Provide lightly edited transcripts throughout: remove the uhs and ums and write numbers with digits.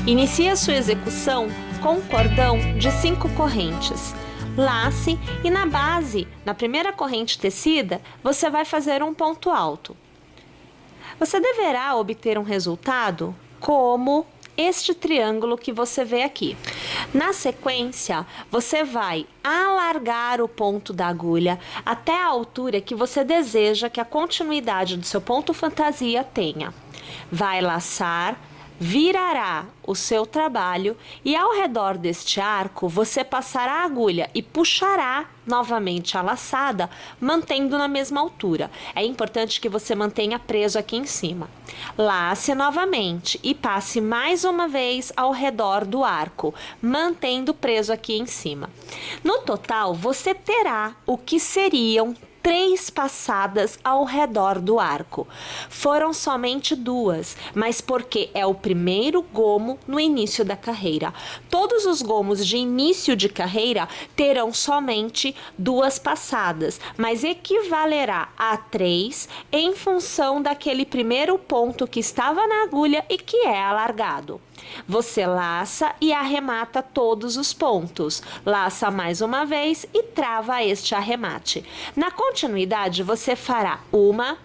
Inicie a sua execução com um cordão de 5 correntes. Lace e na base, na primeira corrente tecida, você vai fazer um ponto alto. Você deverá obter um resultado como este triângulo que você vê aqui. Na sequência, você vai alargar o ponto da agulha até a altura que você deseja que a continuidade do seu ponto fantasia tenha. Vai laçar, virará o seu trabalho e ao redor deste arco você passará a agulha e puxará novamente a laçada, mantendo na mesma altura. É importante que você mantenha preso aqui em cima. Lace novamente e passe mais uma vez ao redor do arco, mantendo preso aqui em cima. No total, você terá o que seriam 3 passadas ao redor do arco. Foram somente 2, mas porque é o primeiro gomo no início da carreira. Todos os gomos de início de carreira terão somente 2 passadas, mas equivalerá a 3 em função daquele primeiro ponto que estava na agulha e que é alargado. Você laça e arremata todos os pontos. Laça mais uma vez e trava este arremate. Na continuidade, você fará 1,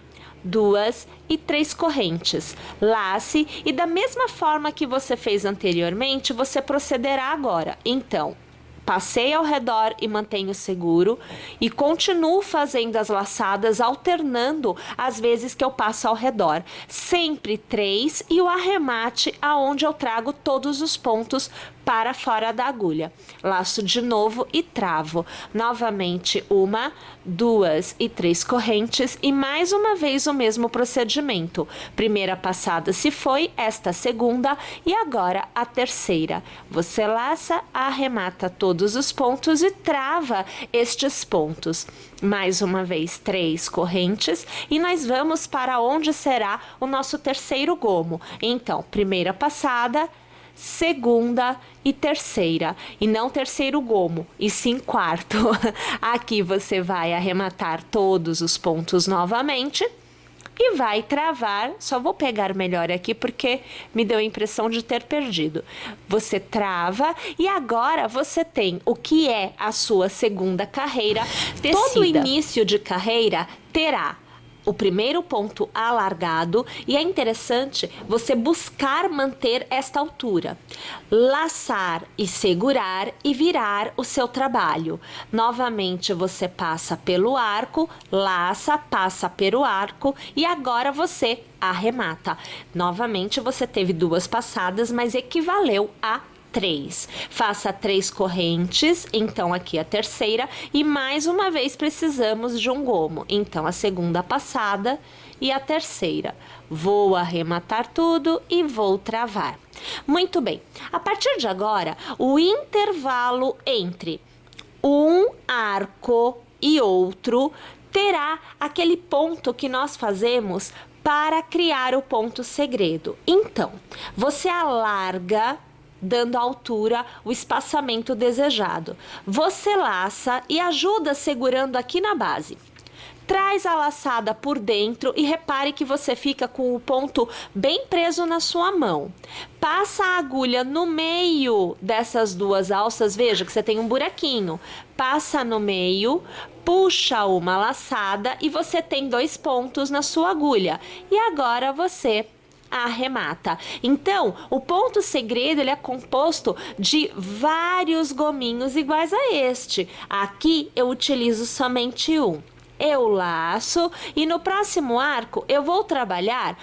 2 e 3 correntes. Lace e da mesma forma que você fez anteriormente, você procederá agora. Então, passei ao redor e mantenho seguro e continuo fazendo as laçadas alternando as vezes que eu passo ao redor. Sempre 3 e o arremate aonde eu trago todos os pontos para fora da agulha. Laço de novo e travo. Novamente 1, 2 e 3 correntes e mais uma vez o mesmo procedimento. Primeira passada se foi, esta segunda e agora a terceira. Você laça, arremata todos os pontos e trava estes pontos. Mais uma vez 3 correntes e nós vamos para onde será o nosso terceiro gomo. Então, primeira passada, segunda e terceira, e não terceiro gomo, e sim quarto. Aqui você vai arrematar todos os pontos novamente e vai travar. Só vou pegar melhor aqui porque me deu a impressão de ter perdido. Você trava e agora você tem o que é a sua segunda carreira tecida. Todo início de carreira terá o primeiro ponto alargado e é interessante você buscar manter esta altura. Laçar e segurar e virar o seu trabalho. Novamente você passa pelo arco, laça, passa pelo arco e agora você arremata. Novamente você teve 2 passadas, mas equivaleu a 3. Faça 3 correntes, então aqui a terceira, e mais uma vez precisamos de um gomo. Então a segunda passada e a terceira. Vou arrematar tudo e vou travar. Muito bem, a partir de agora, o intervalo entre um arco e outro terá aquele ponto que nós fazemos para criar o ponto segredo. Então, você alarga dando a altura, o espaçamento desejado. Você laça e ajuda segurando aqui na base. Traz a laçada por dentro e repare que você fica com o ponto bem preso na sua mão. Passa a agulha no meio dessas 2 alças, veja que você tem um buraquinho. Passa no meio, puxa uma laçada e você tem 2 pontos na sua agulha. E agora você arremata. Então, o ponto segredo ele é composto de vários gominhos iguais a este. Aqui eu utilizo somente um. Eu laço e no próximo arco eu vou trabalhar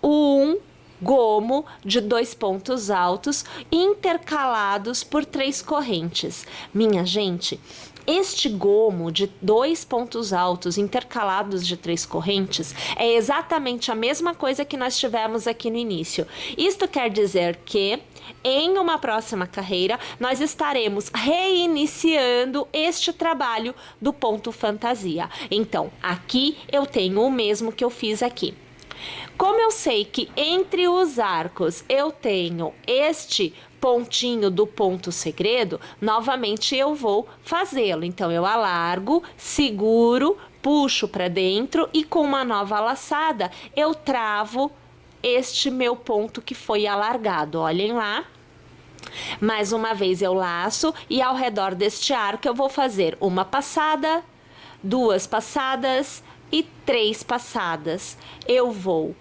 um gomo de 2 pontos altos intercalados por 3 correntes. Minha gente, este gomo de 2 pontos altos intercalados de 3 correntes é exatamente a mesma coisa que nós tivemos aqui no início. Isto quer dizer que em uma próxima carreira nós estaremos reiniciando este trabalho do ponto fantasia. Então, aqui eu tenho o mesmo que eu fiz aqui. Como eu sei que entre os arcos eu tenho este pontinho do ponto segredo, novamente eu vou fazê-lo. Então, eu alargo, seguro, puxo para dentro e com uma nova laçada eu travo este meu ponto que foi alargado. Olhem lá, Mais uma vez eu laço e ao redor deste arco eu vou fazer uma passada, 2 passadas e 3 passadas. Eu vou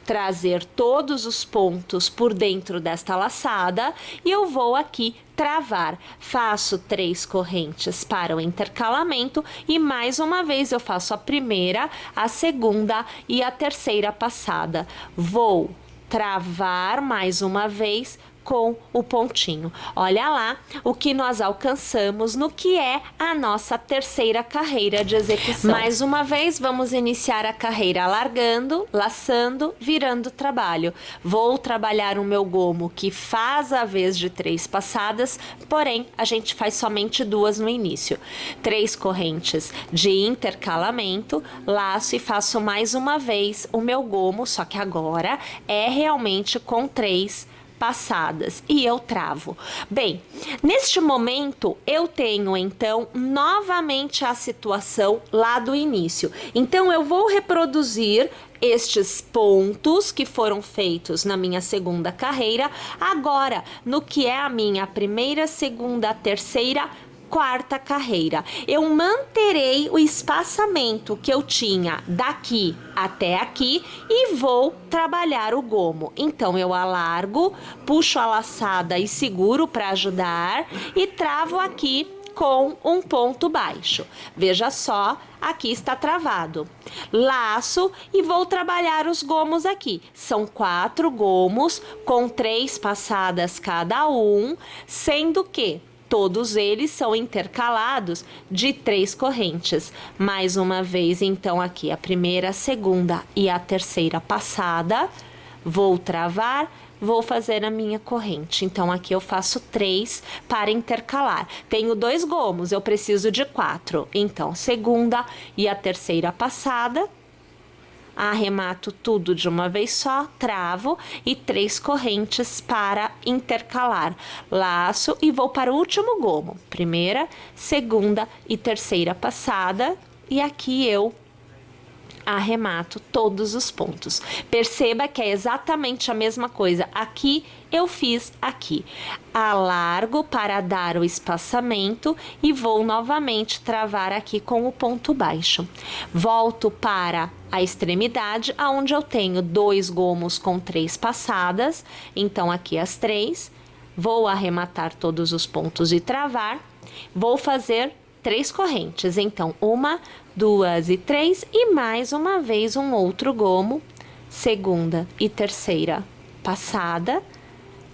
trazer todos os pontos por dentro desta laçada e eu vou aqui travar. Faço 3 correntes para o intercalamento e mais uma vez eu faço a primeira, a segunda e a terceira passada. Vou travar mais uma vez com o pontinho. Olha lá o que nós alcançamos no que é a nossa terceira carreira de execução. Mais uma vez, vamos iniciar a carreira largando, laçando, virando trabalho. Vou trabalhar o meu gomo que faz a vez de 3 passadas, porém a gente faz somente 2 no início. 3 correntes de intercalamento, laço e faço mais uma vez o meu gomo, só que agora é realmente com 3 passadas e eu travo. Bem, neste momento eu tenho então novamente a situação lá do início. Então eu vou reproduzir estes pontos que foram feitos na minha segunda carreira agora no que é a minha primeira, segunda, terceira, quarta carreira. Eu manterei o espaçamento que eu tinha daqui até aqui e vou trabalhar o gomo. Então eu alargo, puxo a laçada e seguro para ajudar e travo aqui com um ponto baixo. Veja só, aqui está travado. Laço e vou trabalhar os gomos aqui. São 4 gomos com 3 passadas cada um, sendo que todos eles são intercalados de 3 correntes. Mais uma vez, então, aqui a primeira, a segunda e a terceira passada. Vou travar, vou fazer a minha corrente. Então, aqui eu faço 3 para intercalar. Tenho 2 gomos, eu preciso de 4. Então, segunda e a terceira passada. Arremato tudo de uma vez só, travo e 3 correntes para intercalar. Laço e vou para o último gomo. Primeira, segunda e terceira passada. E aqui eu arremato todos os pontos. Perceba que é exatamente a mesma coisa. Aqui eu fiz aqui. Alargo para dar o espaçamento e vou novamente travar aqui com o ponto baixo. Volto para a extremidade, aonde eu tenho 2 gomos com 3 passadas. Então, aqui as 3. Vou arrematar todos os pontos e travar. Vou fazer 3 correntes. Então, 1, 2 e 3 e mais uma vez um outro gomo, segunda e terceira passada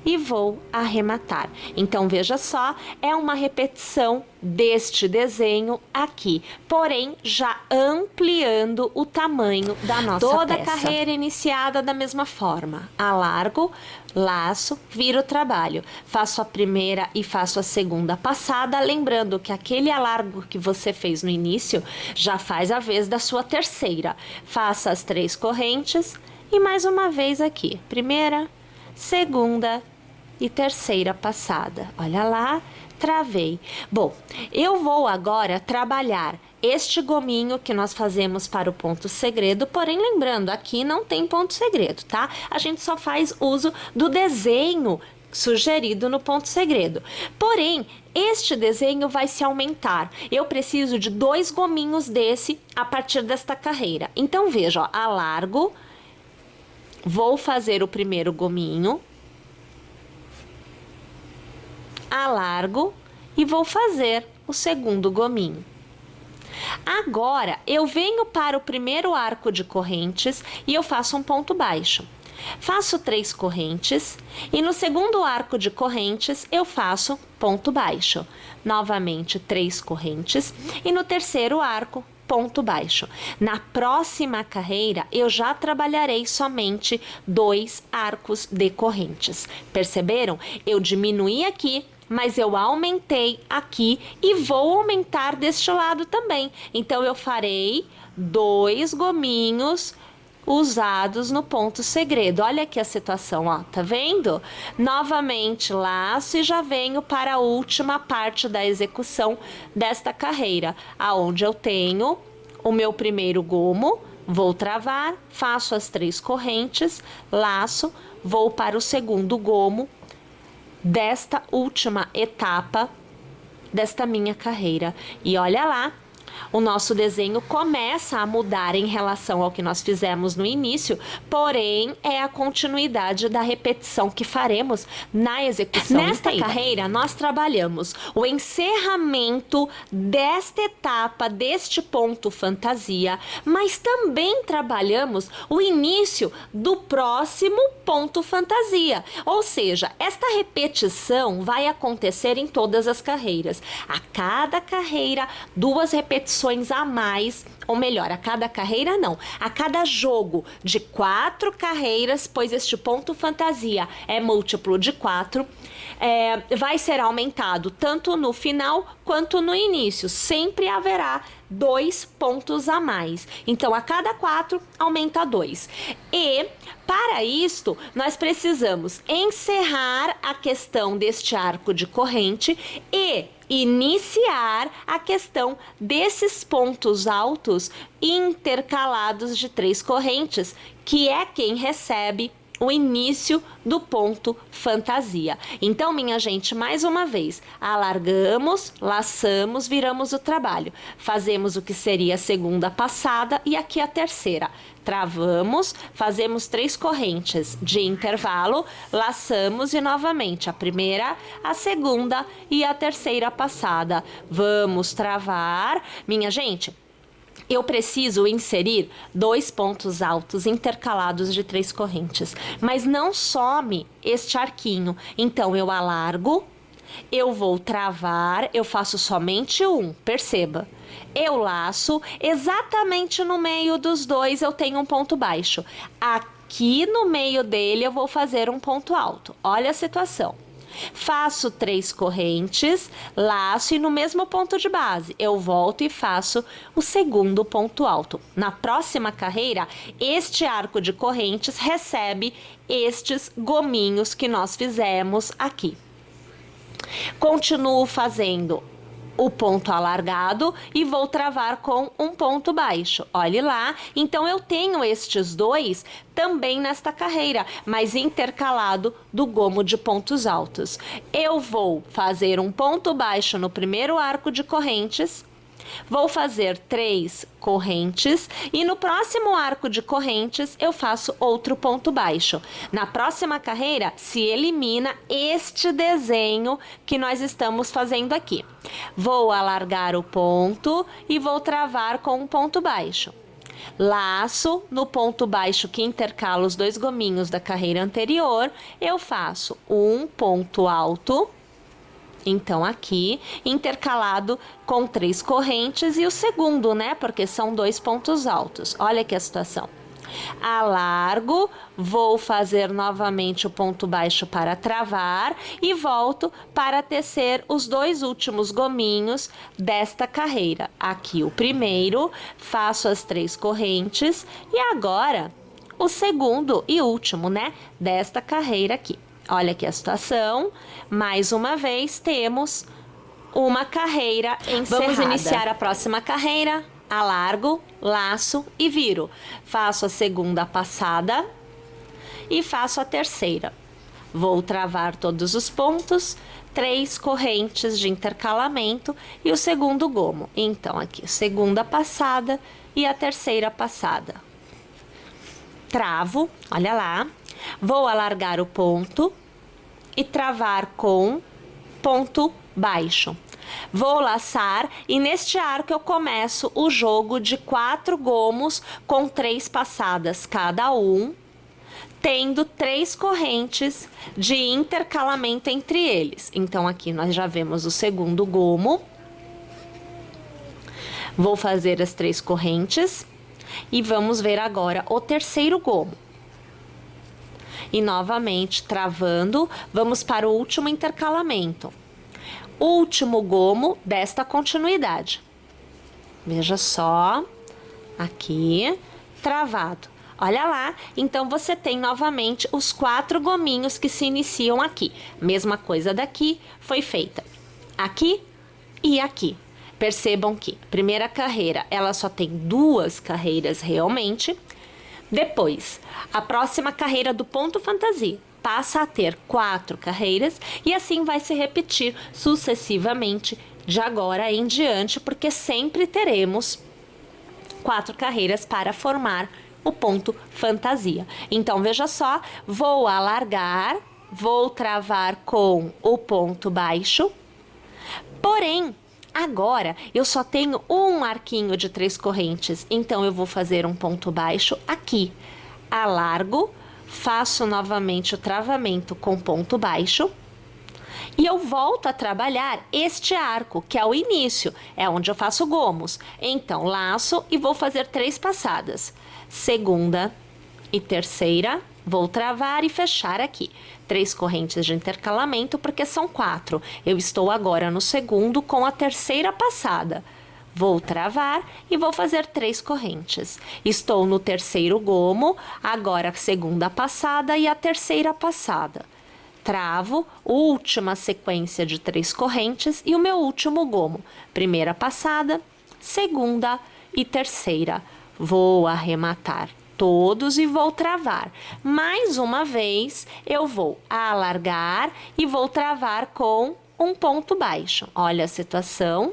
e vou arrematar. Então, veja só, é uma repetição deste desenho aqui, porém já ampliando o tamanho da nossa peça. Toda a carreira iniciada da mesma forma. Alargo, laço, viro o trabalho. Faço a primeira e faço a segunda passada, lembrando que aquele alargo que você fez no início já faz a vez da sua terceira. Faça as 3 correntes e mais uma vez aqui. Primeira, segunda e terceira passada. Olha lá, travei. Bom, eu vou agora trabalhar este gominho que nós fazemos para o ponto segredo, porém lembrando, aqui não tem ponto segredo, tá? A gente só faz uso do desenho sugerido no ponto segredo. Porém, este desenho vai se aumentar. Eu preciso de 2 gominhos desse a partir desta carreira. Então, veja, ó, alargo, vou fazer o primeiro gominho, alargo e vou fazer o segundo gominho. Agora, eu venho para o primeiro arco de correntes e eu faço um ponto baixo. Faço 3 correntes e no segundo arco de correntes eu faço ponto baixo. Novamente 3 correntes e no terceiro arco, ponto baixo. Na próxima carreira, eu já trabalharei somente 2 arcos de correntes. Perceberam? Eu diminuí aqui, mas eu aumentei aqui e vou aumentar deste lado também. Então, eu farei 2 gominhos usados no ponto segredo. Olha aqui a situação, ó, tá vendo? Novamente laço e já venho para a última parte da execução desta carreira, aonde eu tenho o meu primeiro gomo, vou travar, faço as 3 correntes, laço, vou para o segundo gomo, desta última etapa desta minha carreira. E olha lá, o nosso desenho começa a mudar em relação ao que nós fizemos no início, porém é a continuidade da repetição que faremos na execução Nesta inteira. Carreira, nós trabalhamos o encerramento desta etapa, deste ponto fantasia, mas também trabalhamos o início do próximo ponto fantasia. Ou seja, esta repetição vai acontecer em todas as carreiras. A cada carreira, 2 repetições a mais, ou melhor, a cada carreira não, a cada jogo de 4 carreiras, pois este ponto fantasia é múltiplo de 4, vai ser aumentado tanto no final quanto no início. Sempre haverá 2 pontos a mais. Então, a cada 4, aumenta 2. E, para isto, nós precisamos encerrar a questão deste arco de corrente e iniciar a questão desses pontos altos intercalados de 3 correntes, que é quem recebe o início do ponto fantasia. Então, minha gente, mais uma vez, alargamos, laçamos, viramos o trabalho. Fazemos o que seria a segunda passada e aqui a terceira. Travamos, fazemos 3 correntes de intervalo, laçamos e novamente a primeira, a segunda e a terceira passada. Vamos travar. Minha gente, eu preciso inserir 2 pontos altos intercalados de 3 correntes, mas não some este arquinho. Então, eu alargo, eu vou travar, eu faço somente um, perceba. Eu laço, exatamente no meio dos 2 eu tenho um ponto baixo. Aqui no meio dele eu vou fazer um ponto alto. Olha a situação. Faço 3 correntes, laço e no mesmo ponto de base eu volto e faço o segundo ponto alto. Na próxima carreira, este arco de correntes recebe estes gominhos que nós fizemos aqui. Continuo fazendo o ponto alargado e vou travar com um ponto baixo. Olhe lá, então eu tenho estes 2 também nesta carreira, mas intercalado do gomo de pontos altos. Eu vou fazer um ponto baixo no primeiro arco de correntes, vou fazer 3 correntes e no próximo arco de correntes eu faço outro ponto baixo. Na próxima carreira se elimina este desenho que nós estamos fazendo aqui. Vou alargar o ponto e vou travar com um ponto baixo. Laço no ponto baixo que intercala os 2 gominhos da carreira anterior, eu faço um ponto alto. Então, aqui, intercalado com 3 correntes e o segundo, né? Porque são 2 pontos altos. Olha aqui a situação. Alargo, vou fazer novamente o ponto baixo para travar e volto para tecer os 2 últimos gominhos desta carreira. Aqui o primeiro, faço as 3 correntes e agora o segundo e último, né? Desta carreira aqui. Olha aqui a situação, mais uma vez temos uma carreira encerrada. Vamos iniciar a próxima carreira, alargo, laço e viro. Faço a segunda passada e faço a terceira. Vou travar todos os pontos, 3 correntes de intercalamento e o segundo gomo. Então, aqui, segunda passada e a terceira passada. Travo, olha lá. Vou alargar o ponto e travar com ponto baixo. Vou laçar e neste arco eu começo o jogo de 4 gomos com 3 passadas cada um, tendo 3 correntes de intercalamento entre eles. Então, aqui nós já vemos o segundo gomo. Vou fazer as 3 correntes e vamos ver agora o terceiro gomo. E novamente, travando, vamos para o último intercalamento. Último gomo desta continuidade. Veja só, aqui, travado. Olha lá, então você tem novamente os 4 gominhos que se iniciam aqui. Mesma coisa daqui, foi feita aqui e aqui. Percebam que primeira carreira, ela só tem 2 carreiras realmente. Depois, a próxima carreira do ponto fantasia passa a ter 4 carreiras e assim vai se repetir sucessivamente de agora em diante, porque sempre teremos 4 carreiras para formar o ponto fantasia. Então, veja só, vou alargar, vou travar com o ponto baixo, porém, agora eu só tenho um arquinho de 3 correntes, então eu vou fazer um ponto baixo aqui, alargo, faço novamente o travamento com ponto baixo e eu volto a trabalhar este arco, que é o início, é onde eu faço gomos. Então, laço e vou fazer 3 passadas. Segunda e terceira, vou travar e fechar aqui. 3 correntes de intercalamento, porque são 4. Eu estou agora no segundo com a terceira passada. Vou travar e vou fazer 3 correntes. Estou no terceiro gomo, agora a segunda passada e a terceira passada. Travo, última sequência de 3 correntes e o meu último gomo. Primeira passada, segunda e terceira. Vou arrematar todos e vou travar. Mais uma vez, eu vou alargar e vou travar com um ponto baixo. Olha a situação.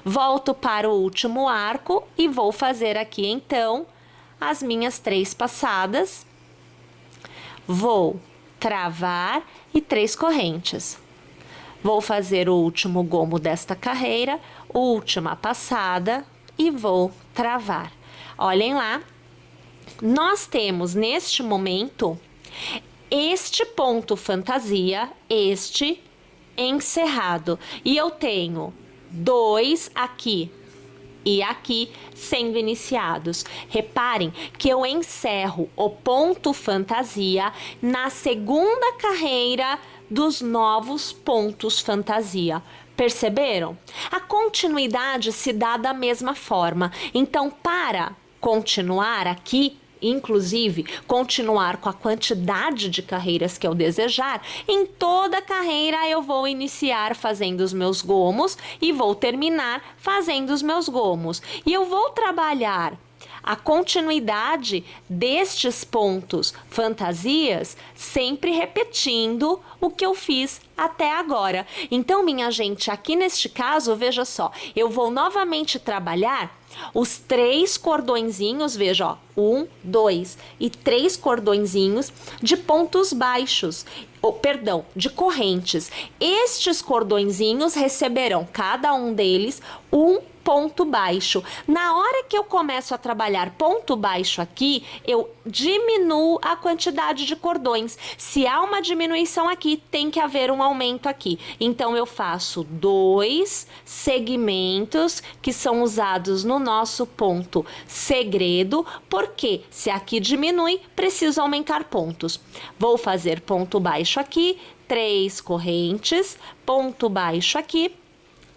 Volto para o último arco e vou fazer aqui, então, as minhas 3 passadas. Vou travar e 3 correntes. Vou fazer o último gomo desta carreira, última passada e vou travar. Olhem lá, nós temos neste momento este ponto fantasia, este encerrado. E eu tenho 2 aqui e aqui sendo iniciados. Reparem que eu encerro o ponto fantasia na segunda carreira dos novos pontos fantasia. Perceberam? A continuidade se dá da mesma forma. Então, para continuar aqui, inclusive continuar com a quantidade de carreiras que eu desejar, em toda carreira eu vou iniciar fazendo os meus gomos e vou terminar fazendo os meus gomos. E eu vou trabalhar a continuidade destes pontos fantasias, sempre repetindo o que eu fiz até agora. Então, minha gente, aqui neste caso, veja só, eu vou novamente trabalhar os 3 cordõezinhos, veja, ó, 1, 2 e 3 cordõezinhos de pontos baixos, de correntes. Estes cordõezinhos receberão, cada um deles, um ponto baixo. Na hora que eu começo a trabalhar ponto baixo aqui, eu diminuo a quantidade de cordões. Se há uma diminuição aqui, tem que haver um aumento aqui. Então, eu faço 2 segmentos que são usados no nosso ponto segredo, porque se aqui diminui, preciso aumentar pontos. Vou fazer ponto baixo aqui, 3 correntes, ponto baixo aqui,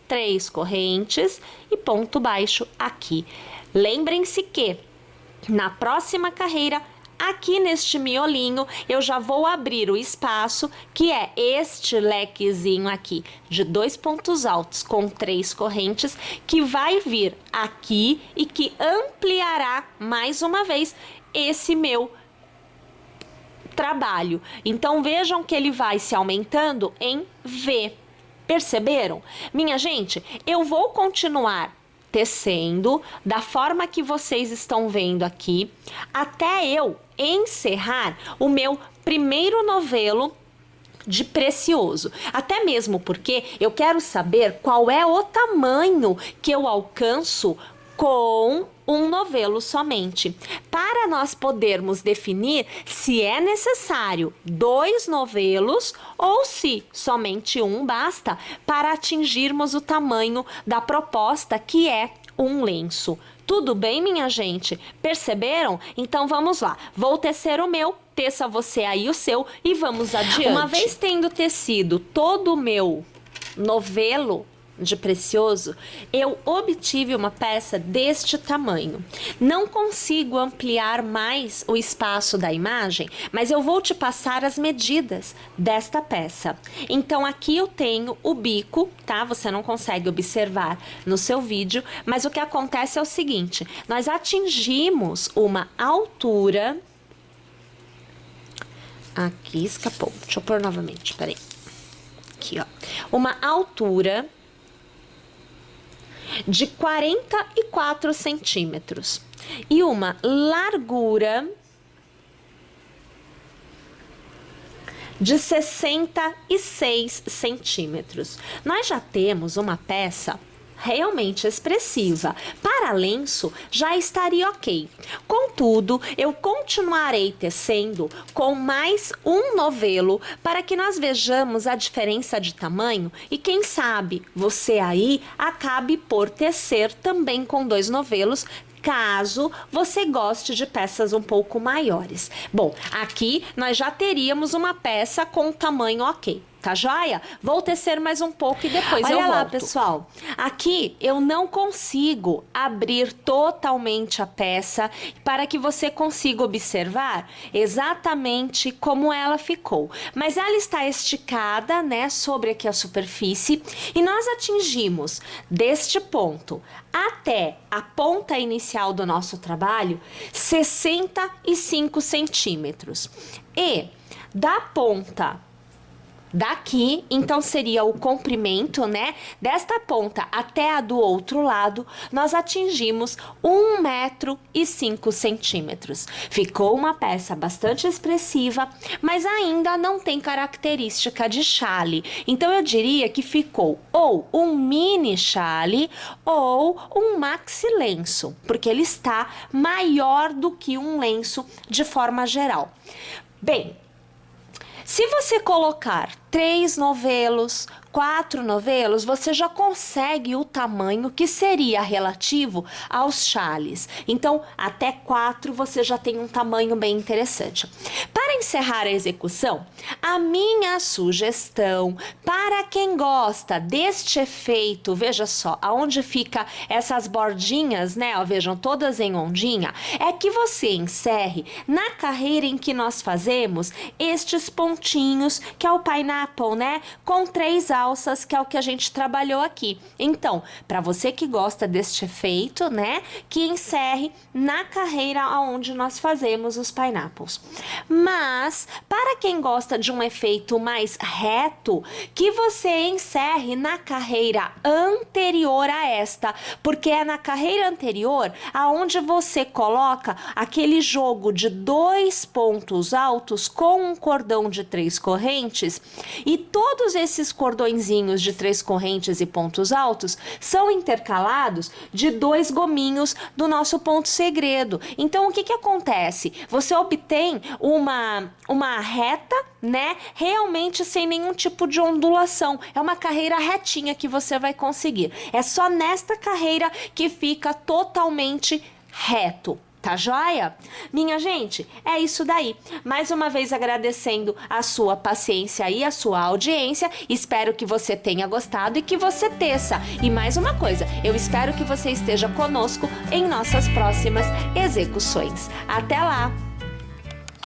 3 correntes e ponto baixo aqui. Lembrem-se que na próxima carreira, aqui neste miolinho, eu já vou abrir o espaço, que é este lequezinho aqui, de 2 pontos altos com 3 correntes, que vai vir aqui e que ampliará mais uma vez esse meu trabalho. Então, vejam que ele vai se aumentando em V. Perceberam? Minha gente, eu vou continuar tecendo da forma que vocês estão vendo aqui, até eu encerrar o meu primeiro novelo de precioso. Até mesmo porque eu quero saber qual é o tamanho que eu alcanço com um novelo somente, para nós podermos definir se é necessário 2 novelos ou se somente um basta para atingirmos o tamanho da proposta, que é um lenço. Tudo bem, minha gente? Perceberam? Então vamos lá. Vou tecer o meu, teça você aí o seu e vamos adiante. Uma vez tendo tecido todo o meu novelo, de precioso, eu obtive uma peça deste tamanho. Não consigo ampliar mais o espaço da imagem, mas eu vou te passar as medidas desta peça. Então aqui eu tenho o bico, tá? Você não consegue observar no seu vídeo, mas o que acontece é o seguinte: nós atingimos uma altura. Aqui escapou. Deixa eu pôr novamente, peraí. Aqui, ó. Uma altura de 44 centímetros e uma largura de 66 centímetros. Nós já temos uma peça realmente expressiva. Para lenço já estaria ok. Contudo, eu continuarei tecendo com mais um novelo para que nós vejamos a diferença de tamanho e quem sabe você aí acabe por tecer também com 2 novelos, caso você goste de peças um pouco maiores. Bom, aqui nós já teríamos uma peça com tamanho ok. Tá joia? Vou tecer mais um pouco e depois eu volto. Olha lá, pessoal. Aqui eu não consigo abrir totalmente a peça para que você consiga observar exatamente como ela ficou. Mas ela está esticada, né, sobre aqui a superfície e nós atingimos deste ponto até a ponta inicial do nosso trabalho 65 centímetros. E da ponta daqui, então seria o comprimento, né? Desta ponta até a do outro lado, nós atingimos 1,05 m. Ficou uma peça bastante expressiva, mas ainda não tem característica de chale. Então eu diria que ficou ou um mini chale ou um maxi lenço, porque ele está maior do que um lenço de forma geral. Bem, se você colocar 3 novelos, 4 novelos, você já consegue o tamanho que seria relativo aos chales. Então, até 4 você já tem um tamanho bem interessante. Para encerrar a execução, a minha sugestão para quem gosta deste efeito, veja só, aonde fica essas bordinhas, né? Ó, vejam, todas em ondinha, é que você encerre na carreira em que nós fazemos estes pontinhos, que é o pineapple, né? Com 3 alças, que é o que a gente trabalhou aqui. Então, para você que gosta deste efeito, né? Que encerre na carreira onde nós fazemos os pineapples. Mas, para quem gosta de um efeito mais reto, que você encerre na carreira anterior a esta, porque é na carreira anterior aonde você coloca aquele jogo de 2 pontos altos com um cordão de 3 correntes e todos esses cordõezinhos de 3 correntes e pontos altos são intercalados de 2 gominhos do nosso ponto segredo. Então, o que acontece? Você obtém uma reta, né? Realmente sem nenhum tipo de ondulação. É uma carreira retinha que você vai conseguir. É só nesta carreira que fica totalmente reto. Tá joia? Minha gente, é isso daí. Mais uma vez agradecendo a sua paciência e a sua audiência. Espero que você tenha gostado e que você teça. E mais uma coisa, eu espero que você esteja conosco em nossas próximas execuções. Até lá!